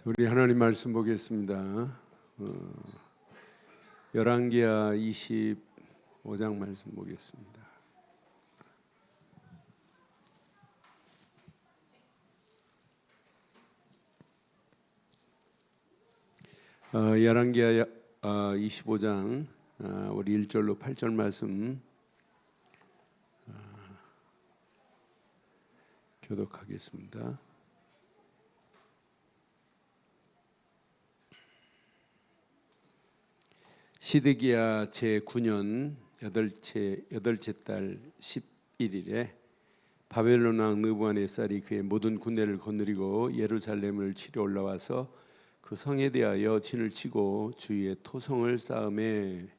우리 하나님 말씀 보겠습니다. 열왕기하 25장 말씀 보겠습니다. 열왕기하 25장 우리 1절로 8절 말씀 교독하겠습니다. 시드기야 제9년 여덟째 달 11일에 바벨론 왕 느부갓네살이 그의 모든 군대를 거느리고 예루살렘을 치러 올라와서 그 성에 대하여 진을 치고 주위에 토성을 쌓음에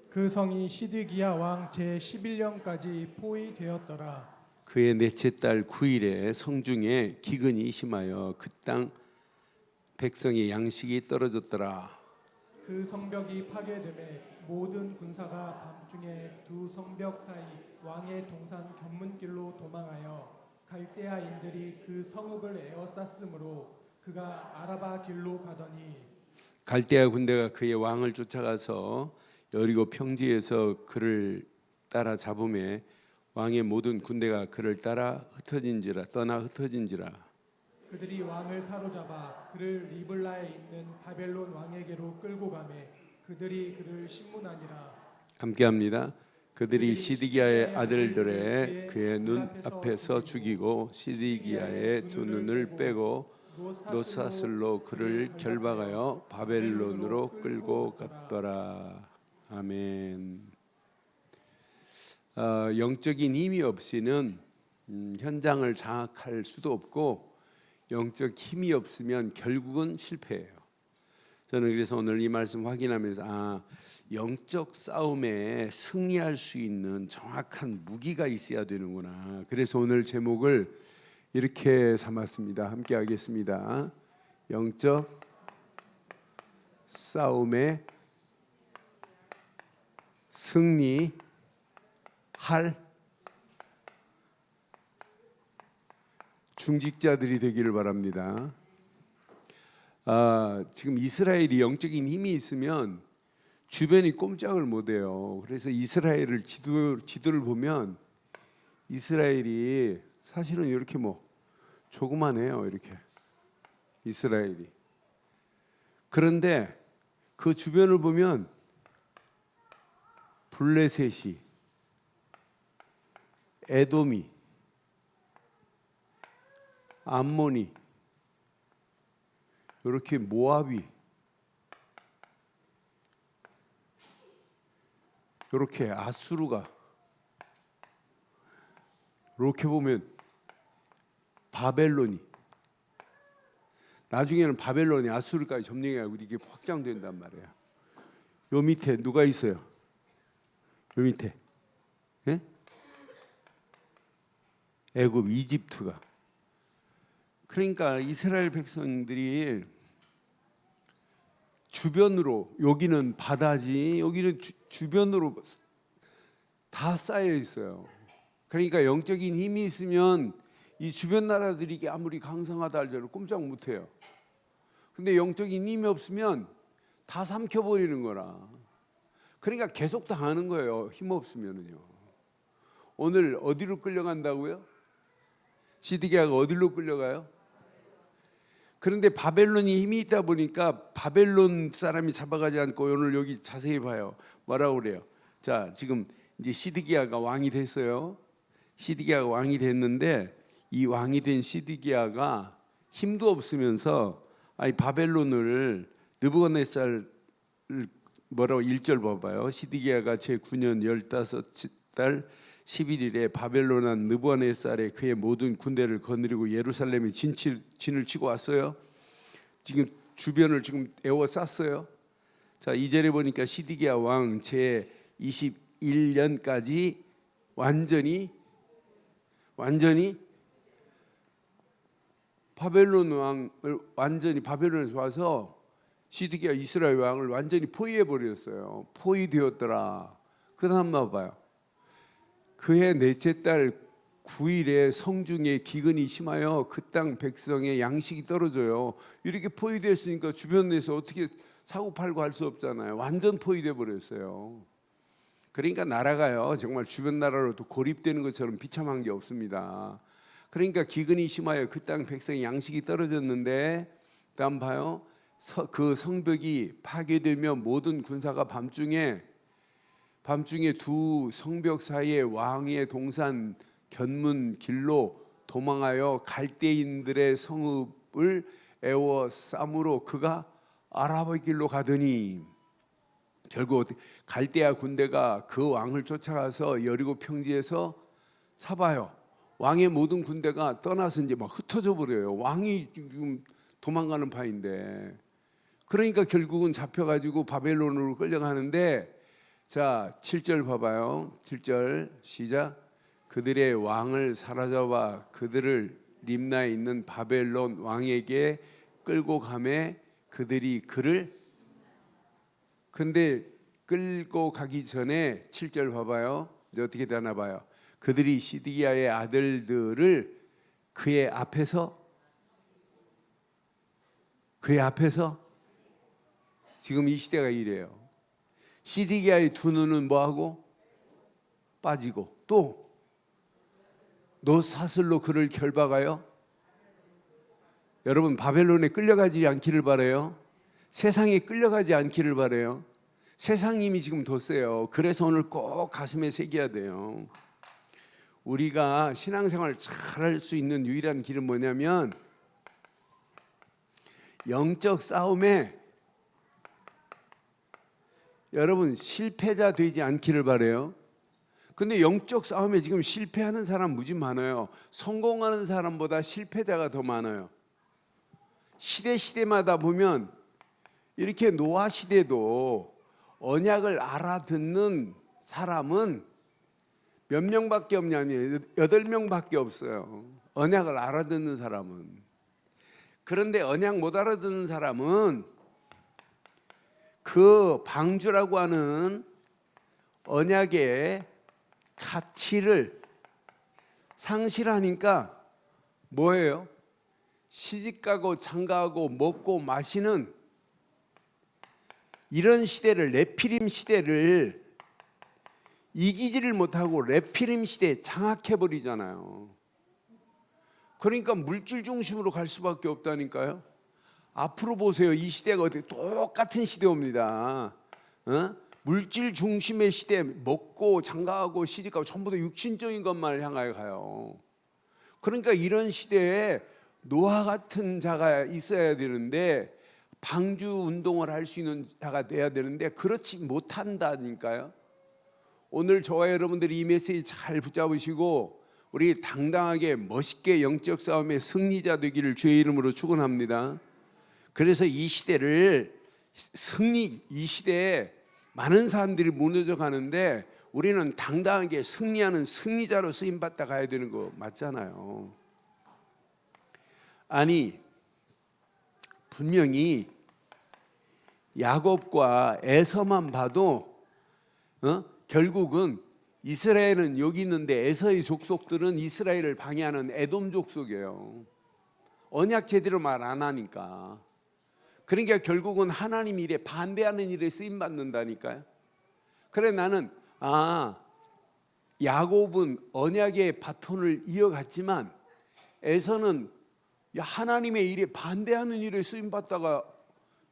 그 성이 시드기야 왕 제11년까지 포위되었더라. 그의 넷째 달 9일에 성중에 기근이 심하여 그 땅 백성의 양식이 떨어졌더라. 그 성벽이 파괴됨에 모든 군사가 밤중에 두 성벽 사이 왕의 동산 견문길로 도망하여 갈대아인들이 그 성읍을 에워쌌으므로 그가 아라바 길로 가더니 갈대아 군대가 그의 왕을 쫓아가서 여리고 평지에서 그를 따라 잡음에 왕의 모든 군대가 그를 따라 떠나 흩어진지라. 그들이 왕을 사로잡아 그를 리블라에 있는 바벨론 왕에게로 끌고 가매 그들이 그를 심문하니라. 함께합니다. 그들이 시드기야의 아들들의 그의 눈 앞에서 죽이고 시드기야의 두 눈을 빼고 노사슬로 그를 결박하여 바벨론으로 끌고 갔더라. 아멘. 영적인 힘이 없이는 현장을 장악할 수도 없고 영적 힘이 없으면 결국은 실패해요. 저는 그래서 오늘 이 말씀 확인하면서 영적 싸움에 승리할 수 있는 정확한 무기가 있어야 되는구나. 그래서 오늘 제목을 이렇게 삼았습니다. 함께 하겠습니다. 영적 싸움에 승리할 중직자들이 되기를 바랍니다. 지금 이스라엘이 영적인 힘이 있으면 주변이 꼼짝을 못해요. 그래서 이스라엘을 지도를 보면 이스라엘이 사실은 이렇게 조그만해요. 이렇게 이스라엘이. 그런데 그 주변을 보면 블레셋이, 에돔이, 암몬이, 이렇게 모압이, 이렇게 아수르가, 이렇게 보면 바벨론이, 나중에는 바벨론이 아수르까지 점령해가지고 이게 확장된단 말이에요. 요 밑에 누가 있어요? 요 밑에, 예? 애굽, 이집트가. 그러니까 이스라엘 백성들이 주변으로, 여기는 바다지, 여기는 주변으로 다 쌓여 있어요. 그러니까 영적인 힘이 있으면 이 주변 나라들이 이게 아무리 강성하다 할지라도 꼼짝 못해요. 근데 영적인 힘이 없으면 다 삼켜버리는 거라. 그러니까 계속 당하는 거예요. 힘 없으면은요. 오늘 어디로 끌려간다고요? 시드기야가 어디로 끌려가요? 그런데 바벨론이 힘이 있다 보니까 바벨론 사람이 잡아가지 않고 오늘 여기 자세히 봐요. 뭐라고 그래요? 자, 지금 이제 시드기야가 왕이 됐어요. 시드기야가 왕이 됐는데 이 왕이 된 시드기야가 힘도 없으면서 바벨론을 느부갓네살 뭐라고 1절 봐봐요. 시드기야가 제9년 15달 11일에 바벨론 왕 느부갓네살의 그의 모든 군대를 거느리고 예루살렘에 진을 치고 왔어요. 지금 주변을 지금 에워쌌어요. 자, 2절에 보니까 시드기야 왕 제21년까지 완전히 바벨론 왕을 바벨론에서 와서 시드기야 이스라엘 왕을 완전히 포위해 버렸어요. 포위되었더라. 그 다음 봐봐요. 그해 넷째 달 9일에 성중에 기근이 심하여 그 땅 백성의 양식이 떨어져요. 이렇게 포위됐으니까 주변에서 어떻게 사고 팔고 할 수 없잖아요. 완전 포위돼 버렸어요. 그러니까 나라가요 정말 주변 나라로도 고립되는 것처럼 비참한 게 없습니다. 그러니까 기근이 심하여 그 땅 백성의 양식이 떨어졌는데, 다음 봐요. 그 성벽이 파괴되며 모든 군사가 밤중에 두 성벽 사이에 왕의 동산 견문 길로 도망하여 갈대인들의 성읍을 에워싸므로 그가 아라바 길로 가더니, 결국 갈대아 군대가 그 왕을 쫓아가서 여리고 평지에서 잡아요. 왕의 모든 군대가 떠나서 이제 막 흩어져 버려요. 왕이 지금 도망가는 파인데, 그러니까 결국은 잡혀가지고 바벨론으로 끌려가는데, 자 7절 봐봐요. 7절 시작. 그들의 왕을 사로잡아 그들을 림나에 있는 바벨론 왕에게 끌고 가매 그들이 그를, 근데 끌고 가기 전에 7절 봐봐요. 이제 어떻게 되나 봐요. 그들이 시드기야의 아들들을 그의 앞에서 지금 이 시대가 이래요. 시드기야의 두 눈은 뭐하고 빠지고, 또 노사슬로 그를 결박하여, 여러분 바벨론에 끌려가지 않기를 바라요. 세상에 끌려가지 않기를 바라요. 세상 힘이 지금 더 세요. 그래서 오늘 꼭 가슴에 새겨야 돼요. 우리가 신앙생활을 잘할 수 있는 유일한 길은 뭐냐면, 영적 싸움에 여러분 실패자 되지 않기를 바라요. 근데 영적 싸움에 지금 실패하는 사람 무지 많아요. 성공하는 사람보다 실패자가 더 많아요. 시대마다 보면 이렇게 노아 시대도 언약을 알아듣는 사람은 몇 명밖에 없냐면 8명밖에 없어요. 언약을 알아듣는 사람은. 그런데 언약 못 알아듣는 사람은 그 방주라고 하는 언약의 가치를 상실하니까 뭐예요? 시집가고 장가가고 먹고 마시는 이런 시대를, 네피림 시대를 이기지를 못하고 네피림 시대에 장악해버리잖아요. 그러니까 물질 중심으로 갈 수밖에 없다니까요. 앞으로 보세요. 이 시대가 어떻게 똑같은 시대 옵니다. 물질 중심의 시대, 먹고 장가하고 시집가고 전부 다 육신적인 것만 향하여 가요. 그러니까 이런 시대에 노아 같은 자가 있어야 되는데, 방주 운동을 할 수 있는 자가 돼야 되는데 그렇지 못한다니까요. 오늘 저와 여러분들이 이 메시지 잘 붙잡으시고 우리 당당하게 멋있게 영적 싸움의 승리자 되기를 주의 이름으로 축원합니다. 그래서 이 시대를 이 시대에 많은 사람들이 무너져 가는데 우리는 당당하게 승리하는 승리자로 쓰임 받다 가야 되는 거 맞잖아요. 아니 분명히 야곱과 에서만 봐도 결국은 이스라엘은 여기 있는데 에서의 족속들은 이스라엘을 방해하는 에돔 족속이에요. 언약 제대로 말 안 하니까. 그러니까 결국은 하나님 일에 반대하는 일에 쓰임 받는다니까요. 그래 나는 야곱은 언약의 바톤을 이어갔지만 에서는 하나님의 일에 반대하는 일에 쓰임 받다가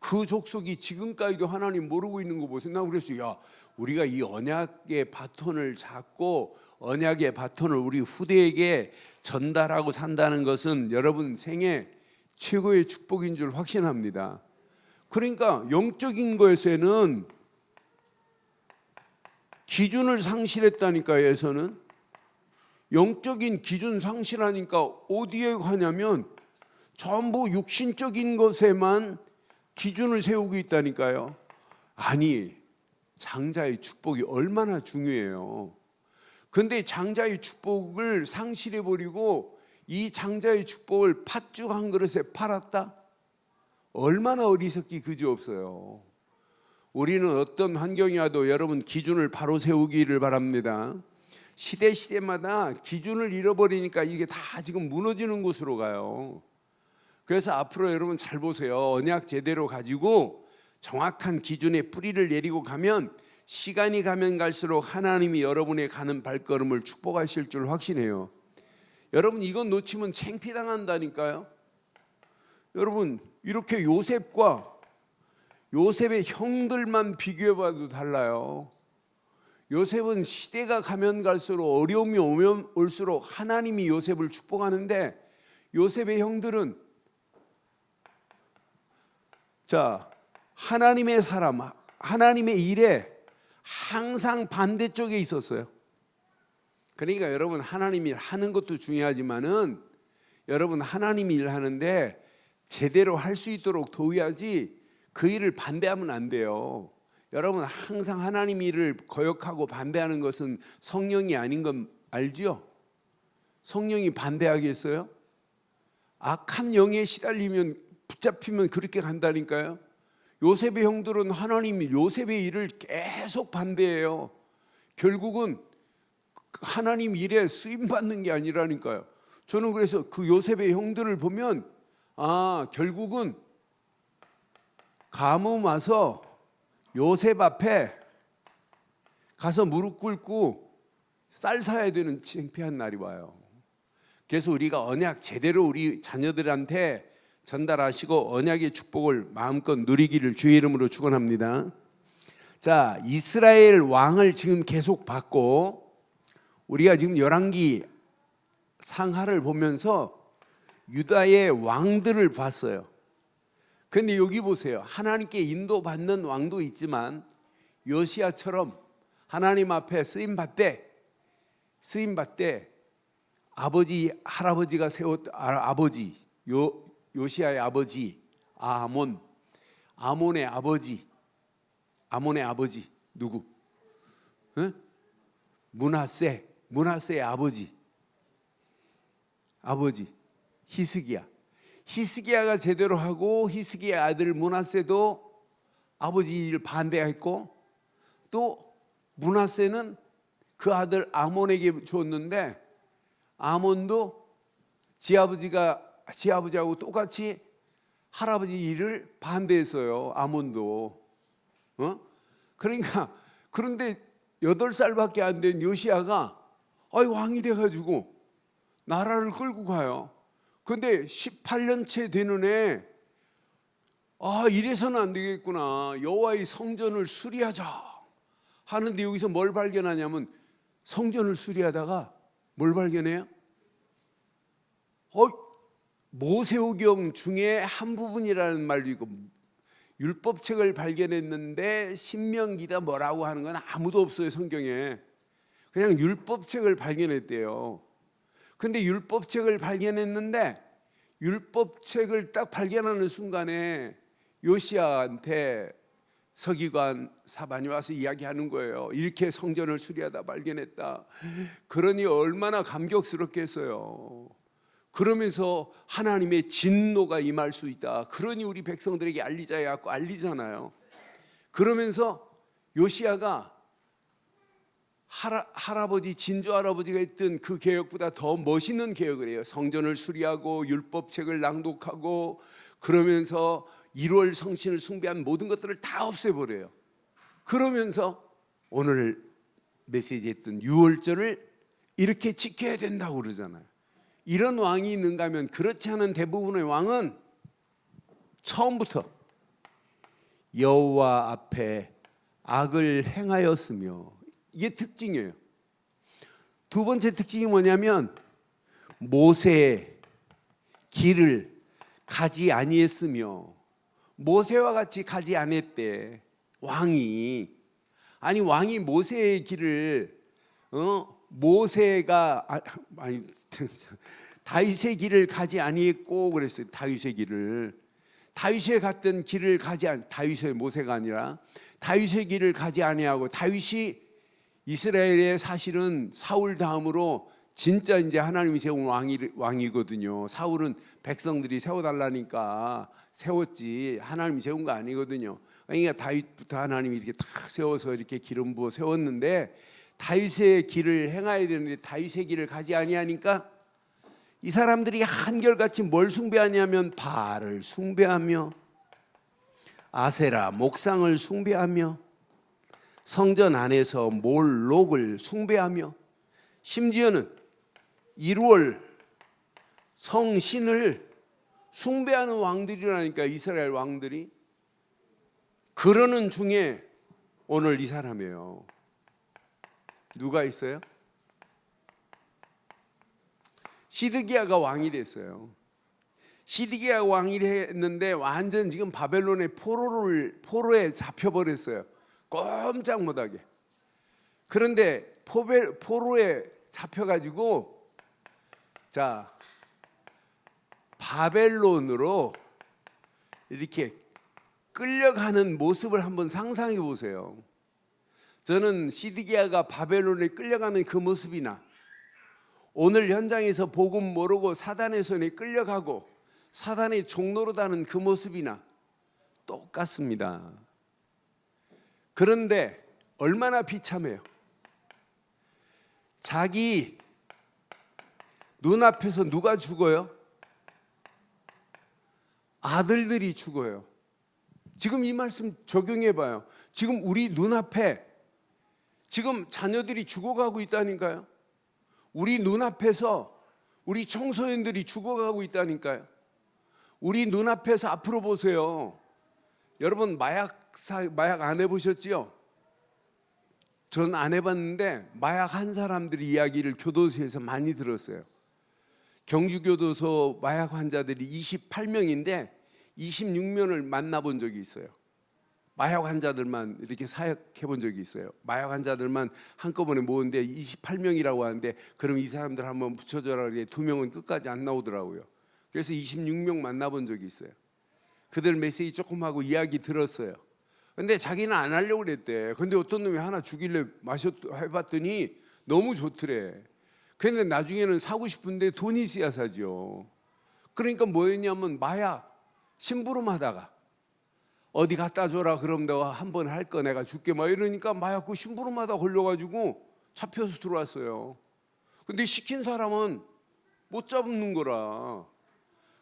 그 족속이 지금까지도 하나님 모르고 있는 거 보세요. 나 그랬어요. 우리가 이 언약의 바톤을 잡고 언약의 바톤을 우리 후대에게 전달하고 산다는 것은 여러분 생애 최고의 축복인 줄 확신합니다. 그러니까 영적인 것에는 기준을 상실했다니까요. 에서는 영적인 기준 상실하니까 어디에 가냐면 전부 육신적인 것에만 기준을 세우고 있다니까요. 아니 장자의 축복이 얼마나 중요해요. 근데 장자의 축복을 상실해버리고 이 장자의 축복을 팥죽 한 그릇에 팔았다? 얼마나 어리석기 그지없어요. 우리는 어떤 환경이 와도 여러분 기준을 바로 세우기를 바랍니다. 시대마다 기준을 잃어버리니까 이게 다 지금 무너지는 곳으로 가요. 그래서 앞으로 여러분 잘 보세요. 언약 제대로 가지고 정확한 기준의 뿌리를 내리고 가면 시간이 가면 갈수록 하나님이 여러분의 가는 발걸음을 축복하실 줄 확신해요. 여러분 이건 놓치면 창피당한다니까요. 여러분 이렇게 요셉의 형들만 비교해봐도 달라요. 요셉은 시대가 가면 갈수록 어려움이 오면 올수록 하나님이 요셉을 축복하는데 요셉의 형들은 하나님의 사람, 하나님의 일에 항상 반대쪽에 있었어요. 그러니까 여러분 하나님 일 하는 것도 중요하지만은 여러분 하나님 일 하는데 제대로 할 수 있도록 도와야지 그 일을 반대하면 안 돼요. 여러분 항상 하나님 일을 거역하고 반대하는 것은 성령이 아닌 건 알죠? 성령이 반대하겠어요? 악한 영에 시달리면 붙잡히면 그렇게 간다니까요. 요셉의 형들은 하나님이 요셉의 일을 계속 반대해요. 결국은 하나님 일에 쓰임받는 게 아니라니까요. 저는 그래서 그 요셉의 형들을 보면 결국은 가뭄 와서 요셉 앞에 가서 무릎 꿇고 쌀 사야 되는 창피한 날이 와요. 그래서 우리가 언약 제대로 우리 자녀들한테 전달하시고 언약의 축복을 마음껏 누리기를 주의 이름으로 축원합니다. 자, 이스라엘 왕을 지금 계속 받고 우리가 지금 열왕기 상하를 보면서 유다의 왕들을 봤어요. 그런데 여기 보세요. 하나님께 인도받는 왕도 있지만 요시야처럼 하나님 앞에 쓰임받되 아버지 할아버지가 아버지 요시야의 아버지 아몬의 아버지 누구? 므낫세의 아버지 히스기야가 제대로 하고 히스기야 아들 므낫세도 아버지 일을 반대했고 또 므낫세는 그 아들 아몬에게 줬는데 아몬도 지아버지하고 똑같이 할아버지 일을 반대했어요. 아몬도. 그러니까 그런데 8살밖에 안 된 요시야가 왕이 돼가지고 나라를 끌고 가요. 그런데 18년째 되는 애 이래서는 안 되겠구나. 여호와의 성전을 수리하자 하는데 여기서 뭘 발견하냐면 성전을 수리하다가 뭘 발견해요? 모세오경 중에 한 부분이라는 말도 있고 율법책을 발견했는데 신명기다 뭐라고 하는 건 아무도 없어요. 성경에 그냥 율법책을 발견했대요. 근데 율법책을 발견했는데 율법책을 딱 발견하는 순간에 요시야한테 서기관 사반이 와서 이야기하는 거예요. 이렇게 성전을 수리하다 발견했다. 그러니 얼마나 감격스럽겠어요. 그러면서 하나님의 진노가 임할 수 있다. 그러니 우리 백성들에게 알리자 해갖고 알리잖아요. 그러면서 요시야가 할아버지 진조 할아버지가 했던 그 개혁보다 더 멋있는 개혁을 해요. 성전을 수리하고 율법책을 낭독하고 그러면서 1월 성신을 숭배한 모든 것들을 다 없애버려요. 그러면서 오늘 메시지에 했던 6월절을 이렇게 지켜야 된다고 그러잖아요. 이런 왕이 있는가 하면 그렇지 않은 대부분의 왕은 처음부터 여호와 앞에 악을 행하였으며 이게 특징이에요. 두 번째 특징이 뭐냐면 모세의 길을 가지 아니했으며 모세와 같이 가지 않았대. 왕이 모세의 길을 다윗의 길을 가지 아니했고 그랬어요. 다윗의 길을 다윗이 갔던 길을 다윗의 모세가 아니라 다윗의 길을 가지 아니하고 다윗이 이스라엘의 사실은 사울 다음으로 진짜 이제 하나님이 세운 왕이거든요. 사울은 백성들이 세워달라니까 세웠지 하나님이 세운 거 아니거든요. 그러니까 다윗부터 하나님이 이렇게 딱 세워서 이렇게 기름 부어 세웠는데 다윗의 길을 행해야 되는데 다윗의 길을 가지 아니하니까 이 사람들이 한결같이 뭘 숭배하냐면 바알을 숭배하며 아세라 목상을 숭배하며 성전 안에서 몰록을 숭배하며 심지어는 이루얼 성신을 숭배하는 왕들이라니까. 이스라엘 왕들이. 그러는 중에 오늘 이 사람이에요. 누가 있어요? 시드기야가 왕이 됐어요. 시드기야 왕이 했는데 완전 지금 바벨론의 포로에 잡혀버렸어요. 꼼짝 못하게. 그런데 포로에 잡혀가지고 자 바벨론으로 이렇게 끌려가는 모습을 한번 상상해 보세요. 저는 시드기야가 바벨론에 끌려가는 그 모습이나 오늘 현장에서 복음 모르고 사단의 손에 끌려가고 사단의 종로로 다는 그 모습이나 똑같습니다. 그런데 얼마나 비참해요. 자기 눈앞에서 누가 죽어요? 아들들이 죽어요. 지금 이 말씀 적용해 봐요. 지금 우리 눈앞에 지금 자녀들이 죽어가고 있다니까요. 우리 눈앞에서 우리 청소년들이 죽어가고 있다니까요. 우리 눈앞에서 앞으로 보세요. 여러분 마약 안 해보셨지요? 전 안 해봤는데 마약 한 사람들이 이야기를 교도소에서 많이 들었어요. 경주교도소 마약 환자들이 28명인데 26명을 만나본 적이 있어요. 마약 환자들만 이렇게 사역해 본 적이 있어요. 마약 환자들만 한꺼번에 모은데 28명이라고 하는데 그럼 이 사람들 한번 붙여줘라 그랬더니 2명은 끝까지 안 나오더라고요. 그래서 26명 만나본 적이 있어요. 그들 메시지 조금 하고 이야기 들었어요. 근데 자기는 안 하려고 그랬대. 근데 어떤 놈이 하나 주길래 해봤더니 너무 좋더래. 근데 나중에는 사고 싶은데 돈이 있어야 사죠. 그러니까 뭐였냐면 마약 심부름 하다가 어디 갖다 줘라 그럼 내가 한번 할 거 내가 줄게 막 이러니까 마약 그 심부름 하다 걸려가지고 잡혀서 들어왔어요. 근데 시킨 사람은 못 잡는 거라.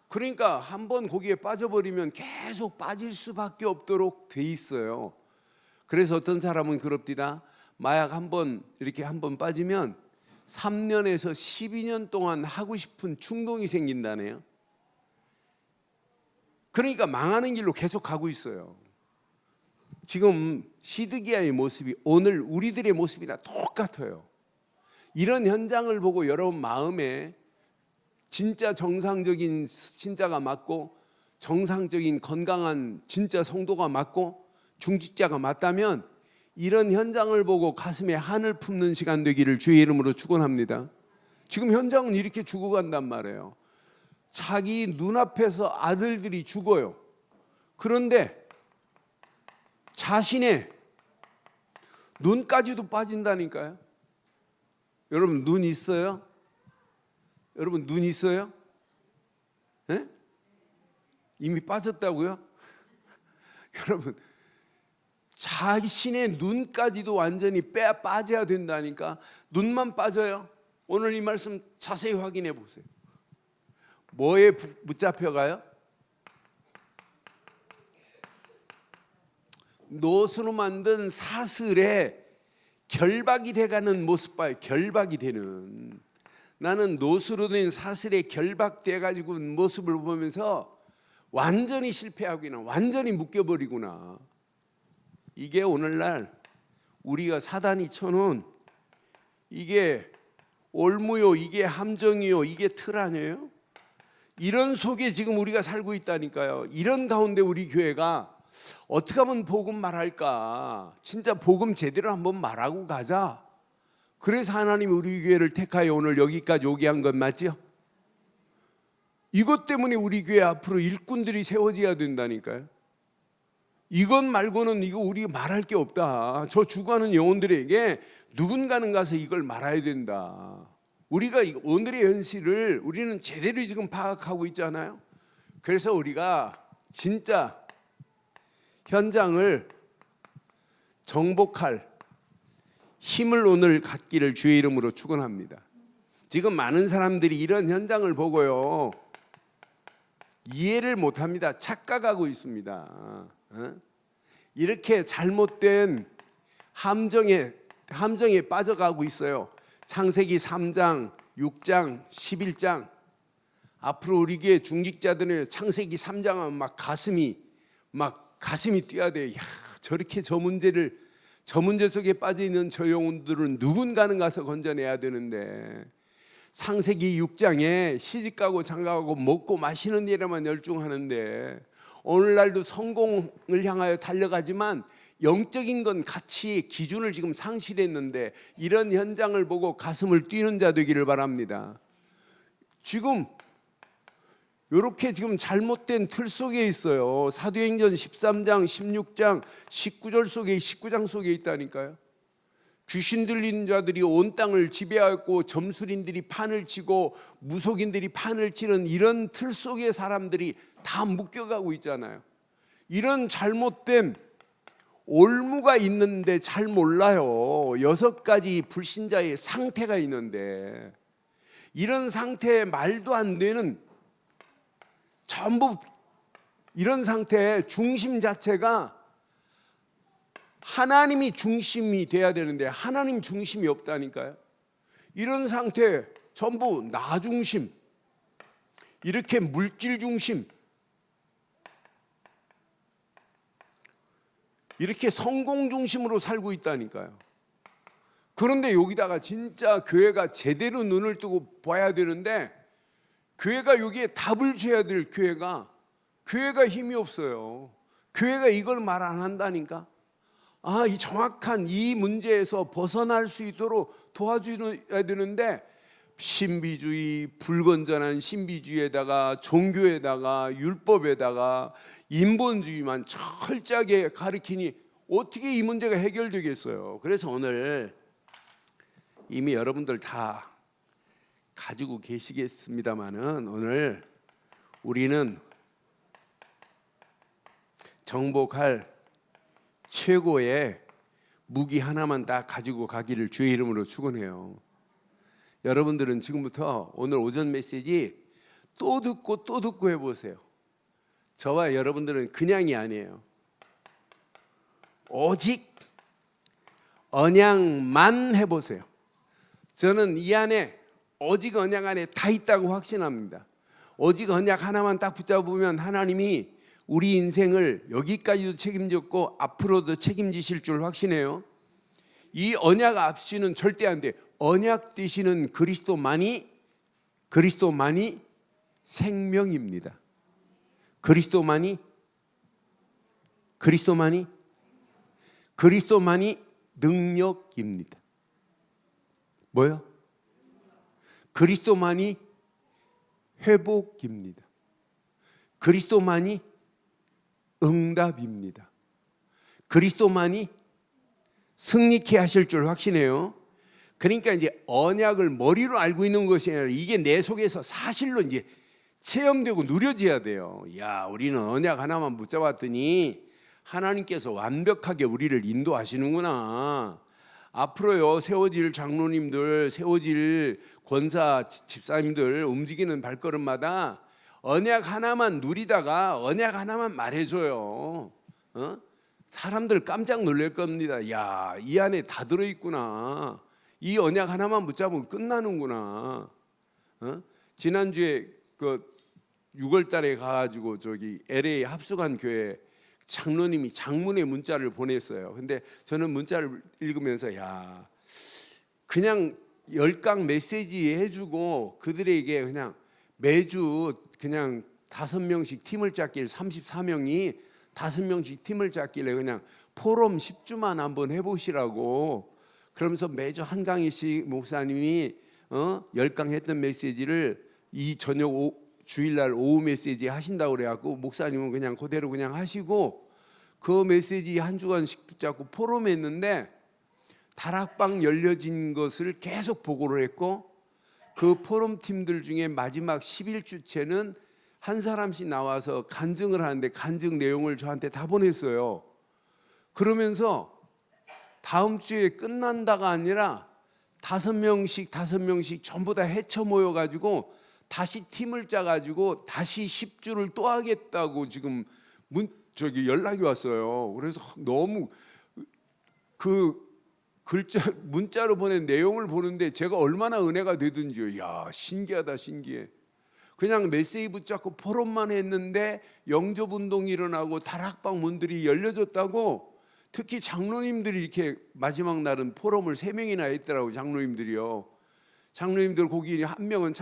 그러니까 한번 거기에 빠져버리면 계속 빠질 수밖에 없도록 돼 있어요. 그래서 어떤 사람은 그럽디다. 마약 이렇게 한번 빠지면 3년에서 12년 동안 하고 싶은 충동이 생긴다네요. 그러니까 망하는 길로 계속 가고 있어요. 지금 시드기야의 모습이 오늘 우리들의 모습이나 똑같아요. 이런 현장을 보고 여러분 마음에 진짜 정상적인 신자가 맞고 정상적인 건강한 진짜 성도가 맞고 중직자가 맞다면 이런 현장을 보고 가슴에 한을 품는 시간 되기를 주의 이름으로 축원합니다. 지금 현장은 이렇게 죽어간단 말이에요. 자기 눈앞에서 아들들이 죽어요. 그런데 자신의 눈까지도 빠진다니까요. 여러분 눈 있어요? 여러분 눈 있어요? 네? 이미 빠졌다고요? 여러분 자신의 눈까지도 완전히 빠져야 된다니까. 눈만 빠져요. 오늘 이 말씀 자세히 확인해 보세요. 뭐에 붙잡혀가요? 노수로 만든 사슬에 결박이 돼가는 모습 봐요. 결박이 되는. 나는 노수로 된 사슬에 결박돼 가지고 모습을 보면서 완전히 실패하구나, 완전히 묶여버리구나. 이게 오늘날 우리가 사단이 쳐놓은 이게 올무요, 이게 함정이요, 이게 틀 아니에요? 이런 속에 지금 우리가 살고 있다니까요. 이런 가운데 우리 교회가 어떻게 하면 복음 말할까? 진짜 복음 제대로 한번 말하고 가자. 그래서 하나님이 우리 교회를 택하여 오늘 여기까지 오게 한 건 맞죠? 이것 때문에 우리 교회 앞으로 일꾼들이 세워져야 된다니까요. 이것 말고는 이거 우리 말할 게 없다. 저 죽어가는 영혼들에게 누군가는 가서 이걸 말해야 된다. 우리가 오늘의 현실을 우리는 제대로 지금 파악하고 있잖아요. 그래서 우리가 진짜 현장을 정복할 힘을 오늘 갖기를 주의 이름으로 축원합니다. 지금 많은 사람들이 이런 현장을 보고요, 이해를 못합니다. 착각하고 있습니다. 이렇게 잘못된 함정에 빠져가고 있어요. 창세기 3장, 6장, 11장. 앞으로 우리 교회 중직자들은 창세기 3장 하면 막 가슴이 뛰어야 돼요. 야, 저렇게 저 문제 속에 빠져 있는 저 영혼들은 누군가는 가서 건져내야 되는데, 창세기 6장에 시집가고 장가가고 먹고 마시는 일에만 열중하는데, 오늘날도 성공을 향하여 달려가지만 영적인 건 같이 기준을 지금 상실했는데, 이런 현장을 보고 가슴을 뛰는 자 되기를 바랍니다. 지금 이렇게 지금 잘못된 틀 속에 있어요. 사도행전 13장, 16장, 19절 속에, 19장 속에 있다니까요. 귀신 들리는 자들이 온 땅을 지배하고 점술인들이 판을 치고 무속인들이 판을 치는 이런 틀 속에 사람들이 다 묶여가고 있잖아요. 이런 잘못된 올무가 있는데 잘 몰라요. 6가지 불신자의 상태가 있는데, 이런 상태에 말도 안 되는, 전부 이런 상태의 중심 자체가 하나님이 중심이 돼야 되는데 하나님 중심이 없다니까요. 이런 상태 전부 나 중심, 이렇게 물질 중심, 이렇게 성공 중심으로 살고 있다니까요. 그런데 여기다가 진짜 교회가 제대로 눈을 뜨고 봐야 되는데, 교회가 여기에 답을 줘야 될 교회가 힘이 없어요. 교회가 이걸 말 안 한다니까. 이 정확한 이 문제에서 벗어날 수 있도록 도와줘야 되는데, 신비주의, 불건전한 신비주의에다가 종교에다가 율법에다가 인본주의만 철저하게 가르치니 어떻게 이 문제가 해결되겠어요. 그래서 오늘 이미 여러분들 다 가지고 계시겠습니다마는, 오늘 우리는 정복할 최고의 무기 하나만 딱 가지고 가기를 주의 이름으로 축원해요. 여러분들은 지금부터 오늘 오전 메시지 또 듣고 해보세요. 저와 여러분들은 그냥이 아니에요. 오직 언약만 해보세요. 저는 이 안에 오직 언약 안에 다 있다고 확신합니다. 오직 언약 하나만 딱 붙잡으면 하나님이 우리 인생을 여기까지도 책임졌고 앞으로도 책임지실 줄 확신해요. 이 언약 없이는 절대 안 돼. 언약 되시는 그리스도만이 생명입니다. 그리스도만이 능력입니다. 뭐요? 그리스도만이 회복입니다. 그리스도만이 응답입니다. 그리스도만이 승리케 하실 줄 확신해요. 그러니까 이제 언약을 머리로 알고 있는 것이 아니라 이게 내 속에서 사실로 이제 체험되고 누려져야 돼요. 야, 우리는 언약 하나만 붙잡았더니 하나님께서 완벽하게 우리를 인도하시는구나. 앞으로요, 세워질 장로님들, 세워질 권사 집사님들 움직이는 발걸음마다 언약 하나만 누리다가 언약 하나만 말해줘요. 사람들 깜짝 놀랄 겁니다. 야, 이 안에 다 들어있구나. 이 언약 하나만 붙잡으면 끝나는구나. 지난주에 그 6월 달에 가가지고 저기 LA 합숙한 교회 장로님이 장문의 문자를 보냈어요. 근데 저는 문자를 읽으면서 야, 그냥 10강 메시지 해주고 그들에게 그냥 매주 그냥 5명씩 팀을 짰길, 34명이 5명씩 팀을 짰길래 그냥 포럼 10주만 한번 해보시라고, 그러면서 매주 한 강의씩 목사님이 10강 했던 메시지를 이 저녁 주일날 오후 메시지 하신다고 그래갖고 목사님은 그냥 그대로 그냥 하시고 그 메시지 한 주간씩 붙잡고 포럼했는데, 다락방 열려진 것을 계속 보고를 했고, 그 포럼 팀들 중에 마지막 11주째는 한 사람씩 나와서 간증을 하는데 간증 내용을 저한테 다 보냈어요. 그러면서 다음 주에 끝난다가 아니라 5명씩 전부 다 헤쳐 모여가지고 다시 팀을 짜가지고 다시 10주를 또 하겠다고 지금 연락이 왔어요. 그래서 너무 그 문자로 보낸 내용을 보는데 제가 얼마나 은혜가 되든지요. 야, 신기하다, 신기해. 그냥 메시지 붙잡고 포럼만 했는데 영접운동이 일어나고 다락방 문들이 열려졌다고. 특히 장로님들이 이렇게 마지막 날은 포럼을 3명이나 했더라고. 장로님들이요. 장로님들 거기 한 명은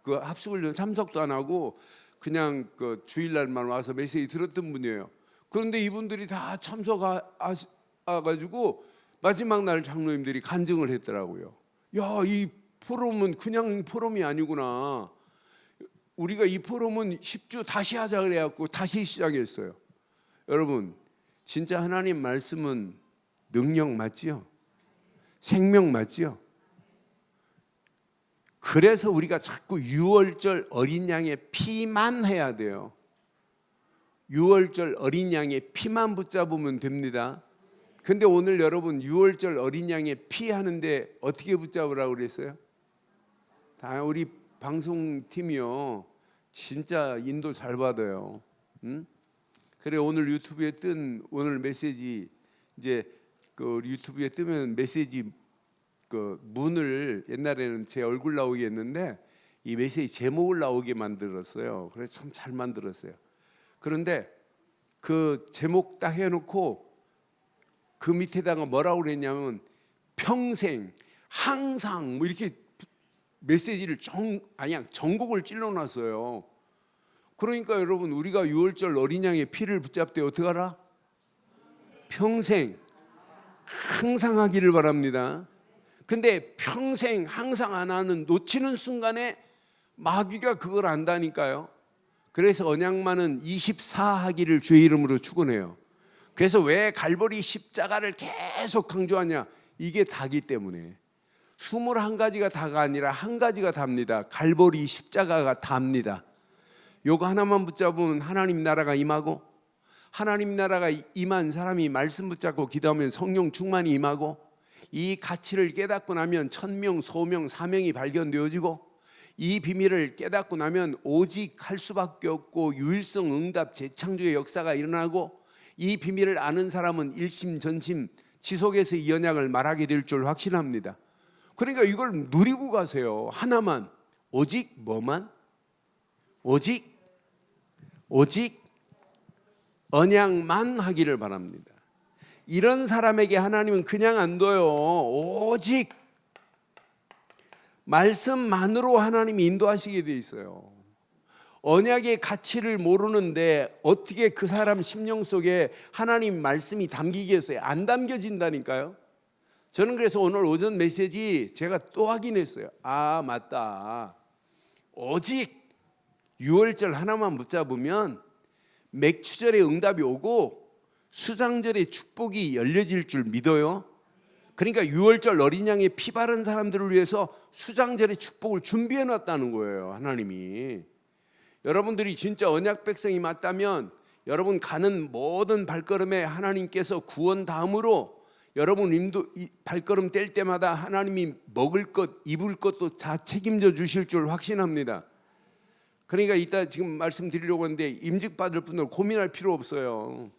합숙을 참석도 안 하고 그냥 그 주일날만 와서 메시지 들었던 분이에요. 그런데 이분들이 다 참석해가지고 마지막 날 장로님들이 간증을 했더라고요. 야, 이 포럼은 그냥 포럼이 아니구나. 우리가 이 포럼은 10주 다시 하자 그래갖고 다시 시작했어요. 여러분, 진짜 하나님 말씀은 능력 맞지요? 생명 맞지요? 그래서 우리가 자꾸 유월절 어린 양의 피만 해야 돼요. 유월절 어린 양의 피만 붙잡으면 됩니다. 근데 오늘 여러분 유월절 어린 양의 피 하는데 어떻게 붙잡으라고 그랬어요? 다 우리 방송팀이요. 진짜 인도 잘 받아요. 응? 그래 오늘 유튜브에 뜬 오늘 메시지 이제 그 유튜브에 뜨면 메시지 그 문을 옛날에는 제 얼굴 나오게 했는데 이 메시지 제목을 나오게 만들었어요. 그래서 참 잘 만들었어요. 그런데 그 제목 딱 해놓고 그 밑에다가 뭐라고 그랬냐면 평생 항상 뭐 이렇게 메시지를 전곡을 찔러놨어요. 그러니까 여러분 우리가 유월절 어린 양의 피를 붙잡되 어떻게 하라? 평생 항상 하기를 바랍니다. 근데 평생 항상 안 하는 놓치는 순간에 마귀가 그걸 안다니까요. 그래서 언약만은 24 하기를 주의 이름으로 축원해요. 그래서 왜 갈보리 십자가를 계속 강조하냐? 이게 다기 때문에. 21가지가 다가 아니라 한 가지가 답니다. 갈보리 십자가가 답니다. 요거 하나만 붙잡으면 하나님 나라가 임하고, 하나님 나라가 임한 사람이 말씀 붙잡고 기도하면 성령 충만이 임하고, 이 가치를 깨닫고 나면 천명, 소명, 사명이 발견되어지고, 이 비밀을 깨닫고 나면 오직 할 수밖에 없고 유일성, 응답, 재창조의 역사가 일어나고, 이 비밀을 아는 사람은 일심전심 지속해서 이 언약을 말하게 될 줄 확신합니다. 그러니까 이걸 누리고 가세요. 하나만. 오직 뭐만? 오직 언약만 하기를 바랍니다. 이런 사람에게 하나님은 그냥 안 둬요. 오직 말씀만으로 하나님이 인도하시게 돼 있어요. 언약의 가치를 모르는데 어떻게 그 사람 심령 속에 하나님 말씀이 담기겠어요? 안 담겨진다니까요. 저는 그래서 오늘 오전 메시지 제가 또 확인했어요. 아, 맞다. 오직 유월절 하나만 붙잡으면 맥추절의 응답이 오고 수장절의 축복이 열려질 줄 믿어요. 그러니까 유월절 어린 양의 피 바른 사람들을 위해서 수장절의 축복을 준비해 놨다는 거예요, 하나님이. 여러분들이 진짜 언약 백성이 맞다면 여러분 가는 모든 발걸음에 하나님께서 구원 다음으로 여러분 발걸음 뗄 때마다 하나님이 먹을 것, 입을 것도 다 책임져 주실 줄 확신합니다. 그러니까 이따 지금 말씀드리려고 하는데 임직받을 분들 고민할 필요 없어요.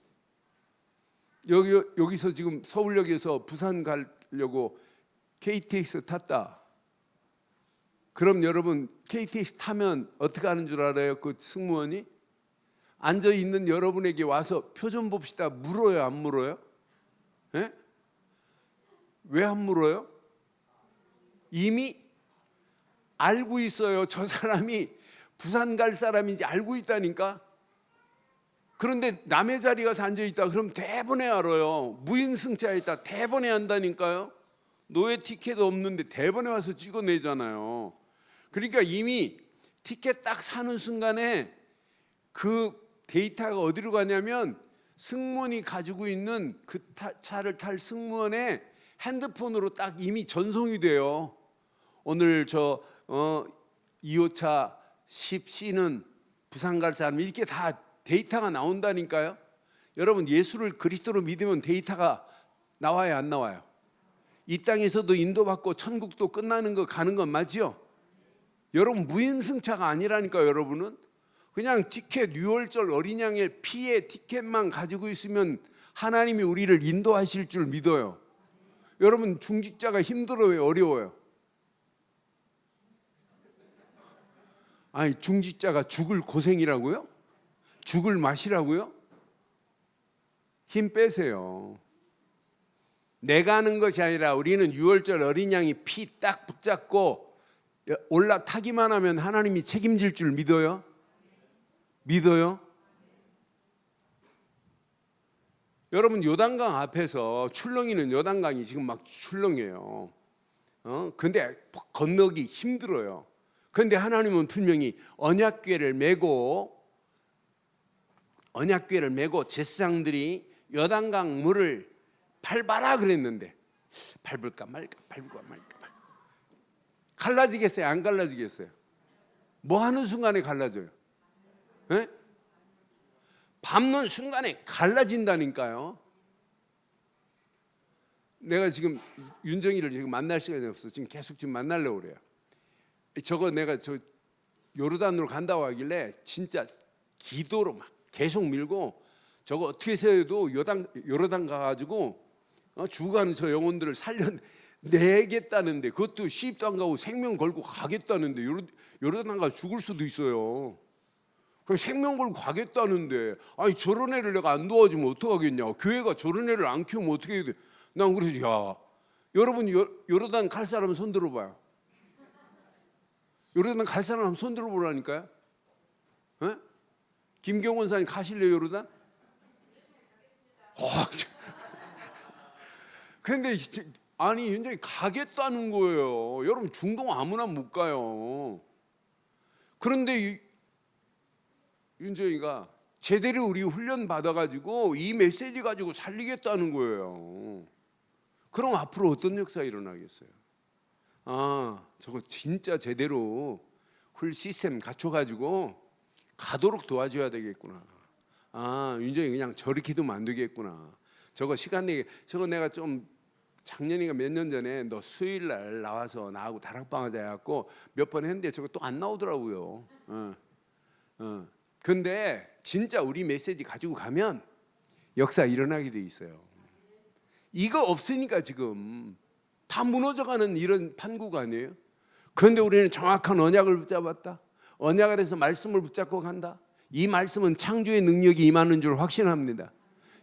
여기서 지금 서울역에서 부산 가려고 KTX 탔다. 그럼 여러분 KTX 타면 어떻게 하는 줄 알아요? 그 승무원이 앉아있는 여러분에게 와서 표 좀 봅시다 물어요, 안 물어요? 예? 왜 안 물어요? 이미 알고 있어요. 저 사람이 부산 갈 사람인지 알고 있다니까. 그런데 남의 자리 가서 앉아있다 그럼 대번에 알아요. 무임승차에 있다 대번에 한다니까요. 노예 티켓 없는데 대번에 와서 찍어내잖아요. 그러니까 이미 티켓 딱 사는 순간에 그 데이터가 어디로 가냐면 승무원이 가지고 있는 그 차를 탈 승무원의 핸드폰으로 딱 이미 전송이 돼요. 오늘 2호차 10C는 부산 갈 사람 이렇게 다 데이터가 나온다니까요. 여러분 예수를 그리스도로 믿으면 데이터가 나와요, 안 나와요? 이 땅에서도 인도받고 천국도 끝나는 거 가는 건 맞지요? 여러분 무임승차가 아니라니까요. 여러분은 그냥 티켓 6월절 어린 양의 피의 티켓만 가지고 있으면 하나님이 우리를 인도하실 줄 믿어요. 여러분 중직자가 힘들어요, 어려워요? 아니 중직자가 죽을 고생이라고요? 죽을 맛이라고요? 힘 빼세요. 내가 하는 것이 아니라 우리는 6월절 어린 양이 피 딱 붙잡고 올라타기만 하면 하나님이 책임질 줄 믿어요? 믿어요? 여러분 요단강 앞에서 출렁이는 요단강이 지금 막 출렁해요. 근데 건너기 힘들어요. 그런데 하나님은 분명히 언약궤를 메고 제사장들이 요단강 물을 밟아라 그랬는데 밟을까 말까 갈라지겠어요? 안 갈라지겠어요? 뭐 하는 순간에 갈라져요? 네? 밟는 순간에 갈라진다니까요. 내가 지금 윤정이를 지금 만날 시간이 없어. 지금 계속 만나려고 그래요. 내가 요르단으로 간다고 하길래 진짜 기도로 막 계속 밀고 저거 어떻게 해서도 요르단 가가지고 죽어가는 저 영혼들을 살려내겠다는데 그것도 시집도 안 가고 생명 걸고 가겠다는데 요르단 가서 죽을 수도 있어요. 생명 걸고 가겠다는데 아니 저런 애를 내가 안 도와주면 어떡하겠냐. 교회가 저런 애를 안 키우면 어떻게 해야 돼. 난 그래서 야 여러분 요르단 갈 사람은 손 들어봐요. 요르단 갈 사람 손 들어보라니까요. 에? 김경원 사님 가실래요 요르단? 근데 아니 윤정이 가겠다는 거예요. 여러분 중동 아무나 못 가요. 그런데 윤정이가 제대로 우리 훈련 받아가지고 이 메시지 가지고 살리겠다는 거예요. 그럼 앞으로 어떤 역사 일어나겠어요? 저거 진짜 제대로 시스템 갖춰가지고 가도록 도와줘야 되겠구나. 윤정이 그냥 저리 기도면 안 되겠구나. 저거 시간 내게 저거 내가 좀 작년인가 몇 년 전에 너 수요일 날 나와서 나하고 다락방하자 해갖고 몇 번 했는데 저거 또 안 나오더라고요. 근데 진짜 우리 메시지 가지고 가면 역사 일어나게 돼 있어요. 이거 없으니까 지금 다 무너져가는 이런 판국 아니에요? 그런데 우리는 정확한 언약을 붙잡았다. 언약 아래서 말씀을 붙잡고 간다. 이 말씀은 창조의 능력이 임하는 줄 확신합니다.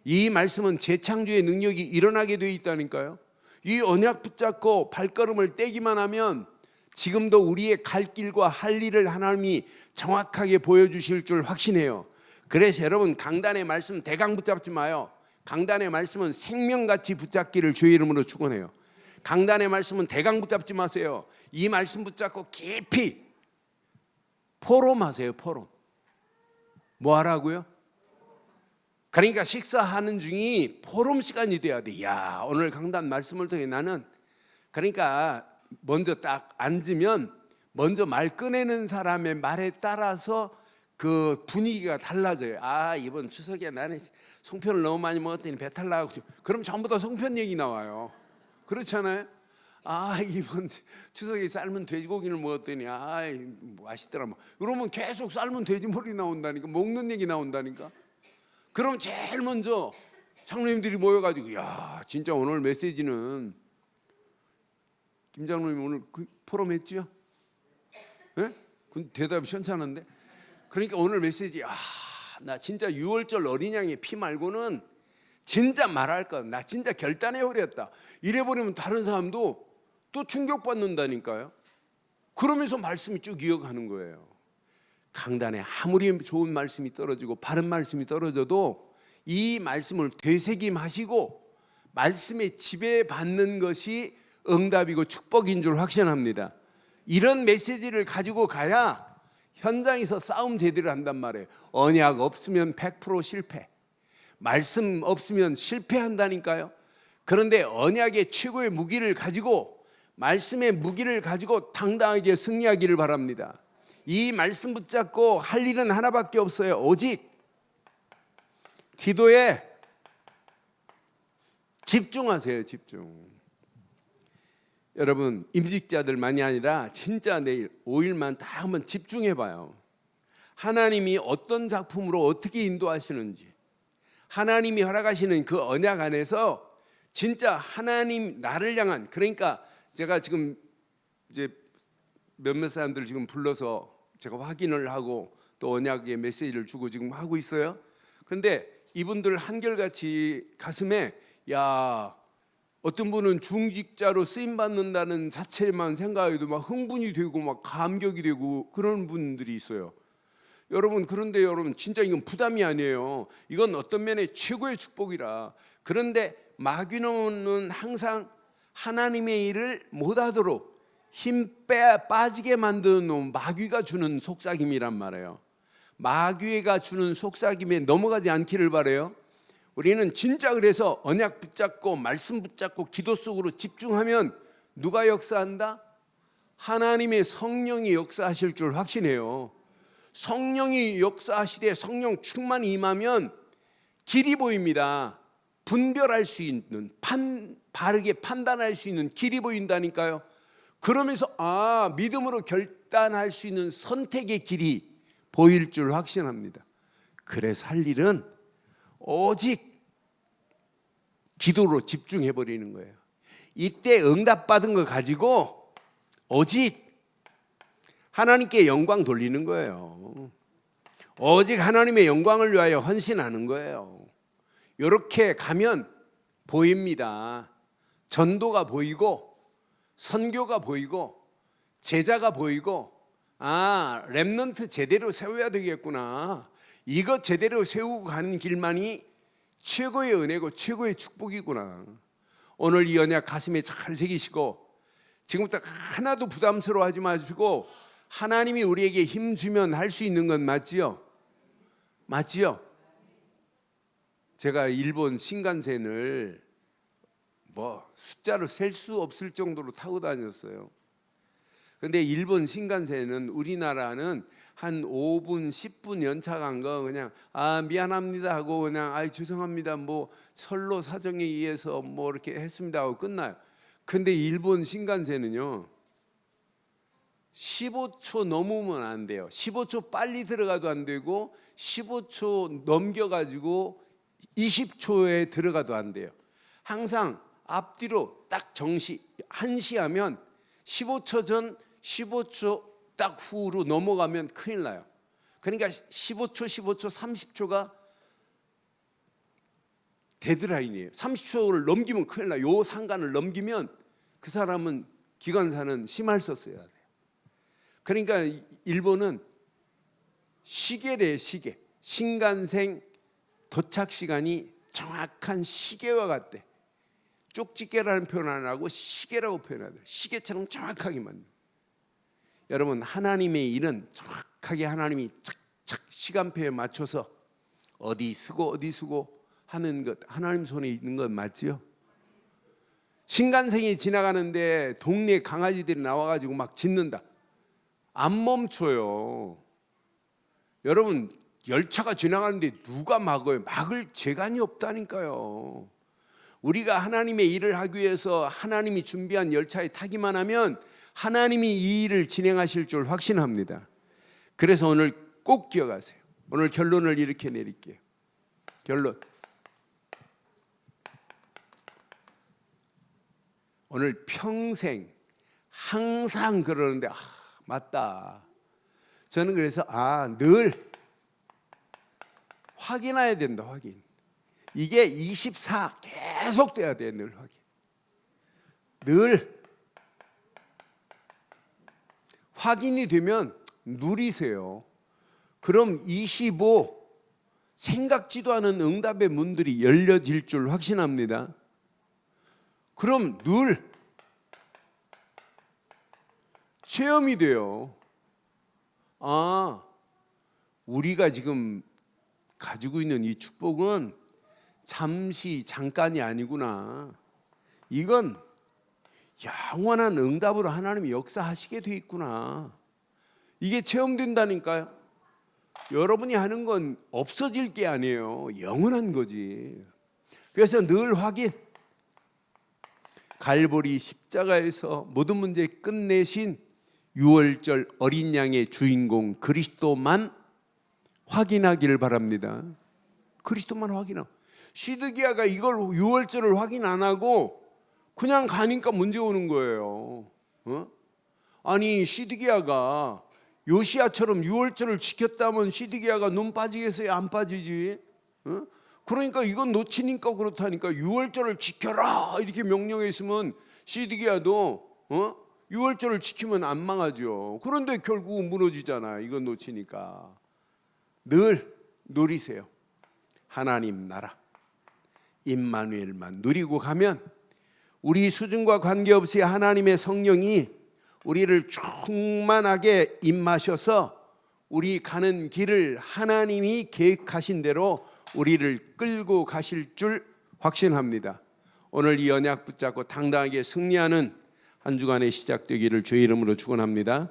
이 말씀은 재창조의 능력이 일어나게 되어 있다니까요. 이 언약 붙잡고 발걸음을 떼기만 하면 지금도 우리의 갈 길과 할 일을 하나님이 정확하게 보여주실 줄 확신해요. 그래서 여러분 강단의 말씀 대강 붙잡지 마요. 강단의 말씀은 생명같이 붙잡기를 주의 이름으로 축원해요. 강단의 말씀은 대강 붙잡지 마세요. 이 말씀 붙잡고 깊이 포럼하세요. 포럼. 뭐 하라고요? 그러니까 식사하는 중이 포럼 시간이 돼야 돼. 야, 오늘 강단 말씀을 통해 나는 그러니까 먼저 딱 앉으면 먼저 말 꺼내는 사람의 말에 따라서 그 분위기가 달라져요. 이번 추석에 나는 송편을 너무 많이 먹었더니 배탈 나고 그럼 전부 다 송편 얘기 나와요. 그렇잖아요. 이번 추석에 삶은 돼지고기를 먹었더니 맛있더라. 그러면 계속 삶은 돼지머리 나온다니까. 먹는 얘기 나온다니까. 그럼 제일 먼저 장로님들이 모여가지고 야 진짜 오늘 메시지는 김 장로님 오늘 그 포럼 했지요? 예? 그 대답이 시원찮은데. 그러니까 오늘 메시지 나 진짜 6월절 어린 양의 피 말고는 진짜 말할 거 나 진짜 결단해버렸다. 이래버리면 다른 사람도 또 충격받는다니까요. 그러면서 말씀이 쭉 이어가는 거예요. 강단에 아무리 좋은 말씀이 떨어지고 바른 말씀이 떨어져도 이 말씀을 되새김하시고 말씀에 지배받는 것이 응답이고 축복인 줄 확신합니다. 이런 메시지를 가지고 가야 현장에서 싸움 제대로 한단 말이에요. 언약 없으면 100% 실패. 말씀 없으면 실패한다니까요. 그런데 언약의 최고의 무기를 가지고 말씀의 무기를 가지고 당당하게 승리하기를 바랍니다. 이 말씀 붙잡고 할 일은 하나밖에 없어요. 오직 기도에 집중하세요. 집중. 여러분 임직자들만이 아니라 진짜 내일 5일만 다 한번 집중해봐요. 하나님이 어떤 작품으로 어떻게 인도하시는지, 하나님이 허락하시는 그 언약 안에서 진짜 하나님 나를 향한, 그러니까 제가 지금 이제 몇몇 사람들 지금 불러서 제가 확인을 하고 또 언약의 메시지를 주고 지금 하고 있어요. 그런데 이분들 한결같이 가슴에 야, 어떤 분은 중직자로 쓰임 받는다는 자체만 생각해도 막 흥분이 되고 막 감격이 되고 그런 분들이 있어요. 여러분, 그런데 여러분 진짜 이건 부담이 아니에요. 이건 어떤 면에 최고의 축복이라. 그런데 마귀는 항상 하나님의 일을 못하도록 힘 빠지게 만드는 마귀가 주는 속삭임이란 말이에요. 마귀가 주는 속삭임에 넘어가지 않기를 바라요. 우리는 진짜 그래서 언약 붙잡고 말씀 붙잡고 기도 속으로 집중하면 누가 역사한다? 하나님의 성령이 역사하실 줄 확신해요. 성령이 역사하시되 성령 충만이 임하면 길이 보입니다. 분별할 수 있는, 바르게 판단할 수 있는 길이 보인다니까요. 그러면서 믿음으로 결단할 수 있는 선택의 길이 보일 줄 확신합니다. 그래서 할 일은 오직 기도로 집중해 버리는 거예요. 이때 응답받은 거 가지고 오직 하나님께 영광 돌리는 거예요. 오직 하나님의 영광을 위하여 헌신하는 거예요. 이렇게 가면 보입니다. 전도가 보이고 선교가 보이고 제자가 보이고 렘넌트 제대로 세워야 되겠구나. 이거 제대로 세우고 가는 길만이 최고의 은혜고 최고의 축복이구나. 오늘 이 언약 가슴에 잘 새기시고 지금부터 하나도 부담스러워하지 마시고 하나님이 우리에게 힘 주면 할 수 있는 건 맞지요? 맞지요? 제가 일본 신간센을 숫자로 셀 수 없을 정도로 타고 다녔어요. 근데 일본 신간센은 우리나라는 한 5분, 10분 연차 간 거 그냥 미안합니다 하고 그냥 죄송합니다 철로 사정에 의해서 이렇게 했습니다 하고 끝나요. 근데 일본 신간센은요 15초 넘으면 안 돼요. 15초 빨리 들어가도 안 되고 15초 넘겨가지고 20초에 들어가도 안 돼요. 항상 앞뒤로 딱 정시 1시 하면 15초 전 15초 딱 후로 넘어가면 큰일 나요. 그러니까 15초 30초가 데드라인이에요. 30초를 넘기면 큰일 나요. 요 상간을 넘기면 그 사람은 기관사는 심할 썼어야 돼요. 그러니까 일본은 시계래 시계. 신간생 도착 시간이 정확한 시계와 같대. 쪽집게라는 표현 안 하고 시계라고 표현해야 돼요. 시계처럼 정확하게 만든. 여러분 하나님의 일은 정확하게 하나님이 착착 시간표에 맞춰서 어디 쓰고 하는 것 하나님 손에 있는 건 맞지요? 신간생이 지나가는데 동네 강아지들이 나와가지고 막 짖는다. 안 멈춰요. 여러분 열차가 지나가는데 누가 막어요? 막을 재간이 없다니까요. 우리가 하나님의 일을 하기 위해서 하나님이 준비한 열차에 타기만 하면 하나님이 이 일을 진행하실 줄 확신합니다. 그래서 오늘 꼭 기억하세요. 오늘 결론을 이렇게 내릴게요. 결론. 오늘 평생 항상 그러는데 맞다. 저는 그래서 늘 확인해야 된다. 확인. 이게 24 계속 돼야 돼. 늘 확인. 늘 확인이 되면 누리세요. 그럼 25 생각지도 않은 응답의 문들이 열려질 줄 확신합니다. 그럼 늘 체험이 돼요. 우리가 지금 가지고 있는 이 축복은 잠깐이 아니구나. 이건 영원한 응답으로 하나님이 역사하시게 돼 있구나. 이게 체험된다니까요. 여러분이 하는 건 없어질 게 아니에요. 영원한 거지. 그래서 늘 확인. 갈보리 십자가에서 모든 문제 끝내신 유월절 어린 양의 주인공 그리스도만 확인하기를 바랍니다. 그리스도만 확인하고, 시드기야가 이걸 유월절을 확인 안 하고 그냥 가니까 문제 오는 거예요. 아니 시드기야가 요시야처럼 유월절을 지켰다면 시드기야가 눈 빠지겠어요? 안 빠지지? 그러니까 이건 놓치니까 그렇다니까. 유월절을 지켜라 이렇게 명령했으면 시드기야도 유월절을 지키면 안 망하죠. 그런데 결국은 무너지잖아. 이건 놓치니까. 늘 누리세요. 하나님 나라 임마누엘만 누리고 가면 우리 수준과 관계없이 하나님의 성령이 우리를 충만하게 임마셔서 우리 가는 길을 하나님이 계획하신 대로 우리를 끌고 가실 줄 확신합니다. 오늘 이 언약 붙잡고 당당하게 승리하는 한 주간의 시작되기를 주의 이름으로 축원합니다.